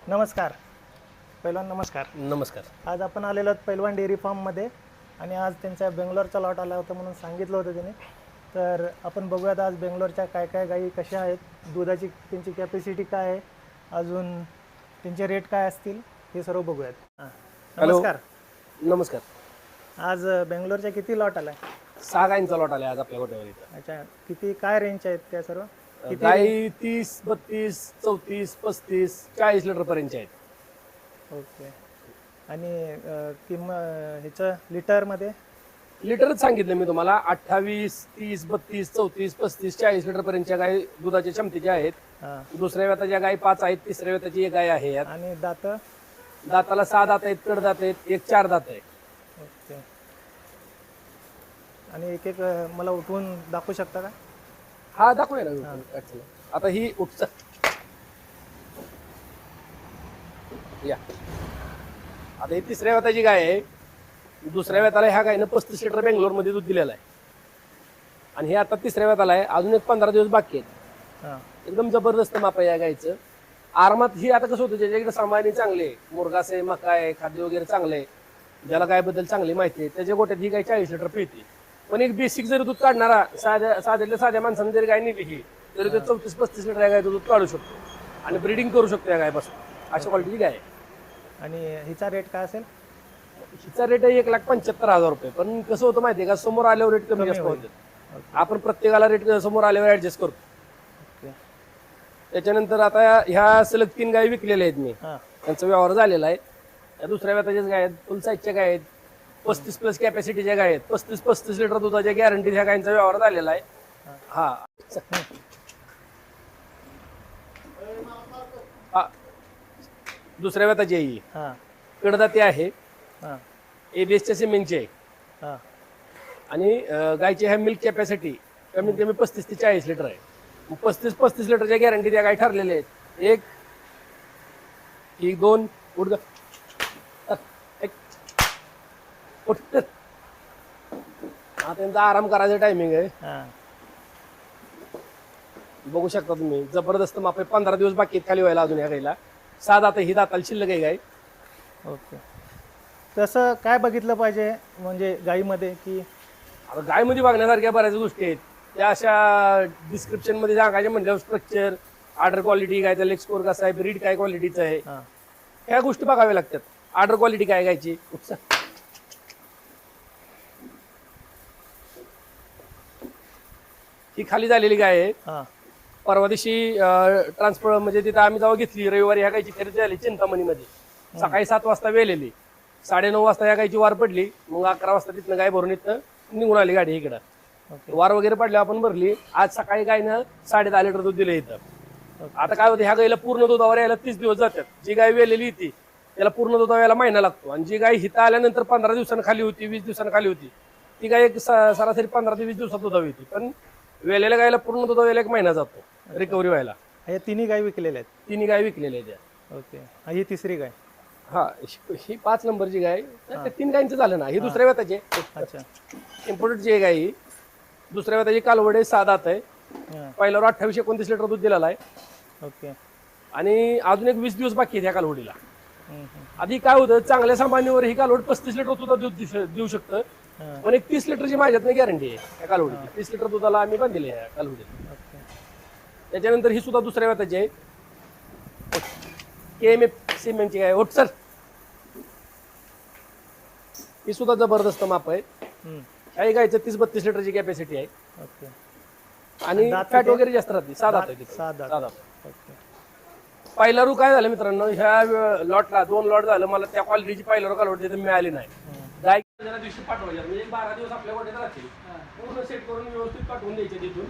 नमस्कार पैलवान, नमस्कार. नमस्कार. आज आपण आलेलो आहोत पैलवान डेअरी फार्ममध्ये आणि आज त्यांच्या बेंगलोरचा लॉट आला होता म्हणून सांगितलं होतं त्यांनी. तर आपण बघूयात आज बेंगलोरच्या काय काय गायी कशा आहेत, दुधाची त्यांची कॅपॅसिटी काय आहे, अजून त्यांचे रेट काय असतील हे सर्व बघूयात. नमस्कार. नमस्कार. आज बेंगलोरच्या किती लॉट आला? 6 गायींचा लॉट आला आज आपल्या गोट्यावर इथं. अच्छा, किती काय रेंज आहेत त्या सर्व? गाई 30, 32, 34, 35, 40 लिटर पर्यंत आहेत. ओके. आणि ह्याचं लिटरमध्ये? लिटरच सांगितलं मी तुम्हाला. 28, 30, 32, 34, 35, 40 लिटर पर्यंतच्या गाय दुधाच्या क्षमतेच्या आहेत. दुसऱ्या व्यताच्या गाय 5 आहेत, तिसऱ्या व्यताची एक गाय आहे. आणि दाताला 6 दात आहेत, कडदात आहेत, एक 4 दात आहे. ओके. आणि एक एक मला उठवून दाखवू शकता का? हा, दाखवूया ना. आता ही उठच या. आता ही तिसऱ्या व्यताची गाय आहे. दुसऱ्या व्यताला ह्या गायनं 35 लिटर बेंगलोर मध्ये दूध दिलेलं आहे आणि हे आता तिसऱ्या व्यताला आहे. अजून एक 15 दिवस बाकी आहेत. एकदम जबरदस्त माप आहे या गायचं. आरामात ही आता कसं होतं, ज्याच्याकडे सामान्य चांगले मुरगास आहे, मका आहे, खाद्य वगैरे चांगले आहे, ज्याला गायबद्दल चांगली माहिती आहे, त्याच्या गोट्यात ही गाय 40 लिटर पिळते. पण एक बेसिक जरी दूध काढणारा साध्या माणसाने जरी गाय नेली ही तरी ते 34-35 लिटर या गायचं दूध काढू शकतो आणि ब्रीडिंग करू शकतो या गायपासून. अशा क्वालिटीची गाय आहे. आणि हिचा रेट काय असेल? हिचा रेट आहे 1,75,000 रुपये. पण कसं होतं माहितीये का, समोर आल्यावर रेट कमी जास्त होते. आपण प्रत्येकाला रेट समोर आल्यावर ऍडजस्ट करतो. त्याच्यानंतर आता ह्या सलग 3 गायी विकलेल्या आहेत मी. त्यांचा व्यवहार झालेला आहे. या दुसऱ्या व्यताच्याच गाय आहेत, फुल साईजच्या गाय आहेत, 35+ कॅपॅसिटीच्या गाय आहेत. 35 लिटर दुधाच्या गॅरंटी ह्या गायींचा व्यवहार झालेला आहे. हा, दुसऱ्या व्यताची आहे, कडदाती आहे, एबीएसच्या सिमेंटची आहे. आणि गायची ह्या मिल्क कॅपॅसिटी कमीत कमी 35 ते 40 लिटर आहे. 35 लिटरच्या गॅरंटी त्या गाय ठरलेल्या आहेत. एक 2 उठ हा त्यांचा आराम करायचं टायमिंग आहे. बघू शकता तुम्ही, जबरदस्त माप आहे. 15 दिवस बाकी आहेत खाली व्हायला अजून या गायला. 6 दात ही दाताला शिल्लक आहे गाय. ओके. तसं काय बघितलं पाहिजे म्हणजे गायीमध्ये, की आता गायमध्ये बघण्यासारख्या बऱ्याच गोष्टी आहेत. त्या अशा डिस्क्रिप्शन मध्ये सांगायचे म्हटल्यावर स्ट्रक्चर, ऑर्डर क्वालिटी, गायचा लेग स्कोर कसा आहे, ब्रीड काय क्वालिटीचा आहे, ह्या गोष्टी बघाव्या लागतात. ऑर्डर क्वालिटी काय गायची. ही खाली झालेली गाय आहे. परवा दिवशी ट्रान्सफर म्हणजे तिथं आम्ही जेव्हा घेतली रविवारी ह्या गायची खरेदी झाली चिंतामणीमध्ये. सकाळी 7 वाजता वेलेली, 9:30 वाजता ह्या गायची वार पडली. मग 11 वाजता तिथनं गाय भरून इथं निघून आली गाडी इकडं. वार वगैरे पडल्यावर आपण भरली. आज सकाळी गायनं 10.5 लिटर दूध दिलं इथं. आता काय होतं, ह्या गायला पूर्ण दुधावर यायला 30 दिवस जातात. जी गाय वेलेली ती त्याला पूर्ण दुधावर यायला महिना लागतो. आणि जी गाय हिता आल्यानंतर 15 दिवसांनी खाली होती, 20 दिवसांनी खाली होती, ती गाय एक सरासरी 15 ते 20 दिवसात दुधावी होती. पण वेलेल्या गायला पूर्ण दुधावर यायला 1 महिना जातो रिकव्हरी व्हायला. हे तिन्ही गाय विकलेल्या आहेत? तिन्ही गाय विकलेल्या आहेत. ओके. ही तिसरी गाय? हा, ही 5 नंबरची गाय. 3 गायींचं झालं ना. ही दुसऱ्या व्यताची. अच्छा. इम्पोर्टेडची एक गाय ही. दुसऱ्या व्यताची कालवडे 6 दात आहे. पहिल्यावर 28-29 लिटर दूध दिलेला आहे. ओके. आणि अजून एक 20 दिवस बाकी आहेत ह्या कालवडीला. आधी काय होतं, चांगल्या सामान्यावर ही कालवड 35 लिटर सुद्धा दूध देऊ शकतं. पण एक 30 लिटरची माझ्यातनं गॅरंटी आहे या कालवडीची. 30 लिटर दुधाला आम्ही बांधलेली आहे कालवडीला. त्याच्यानंतर ही सुद्धा दुसऱ्या व्यताची आहे. KMF सिमेंटची गाय. सर, ही सुद्धा जबरदस्त माप आहे. काही गायचं 30-32 लिटरची कॅपॅसिटी आहे. ओके. आणि फॅट वगैरे जास्त राहते. 6 दात आहे. 6 दात. पहिला रू काय झालं मित्रांनो, ह्या लॉटला 2 लॉट झालं, मला त्या क्वालिटीची पहिला रू कालवड तिथे मिळाली नाही. गाय दिवशी पाठवायच्या म्हणजे 12 दिवस आपल्या गोट्यात राहतील. पूर्ण सेट करून व्यवस्थित पाठवून द्यायचे तिथून.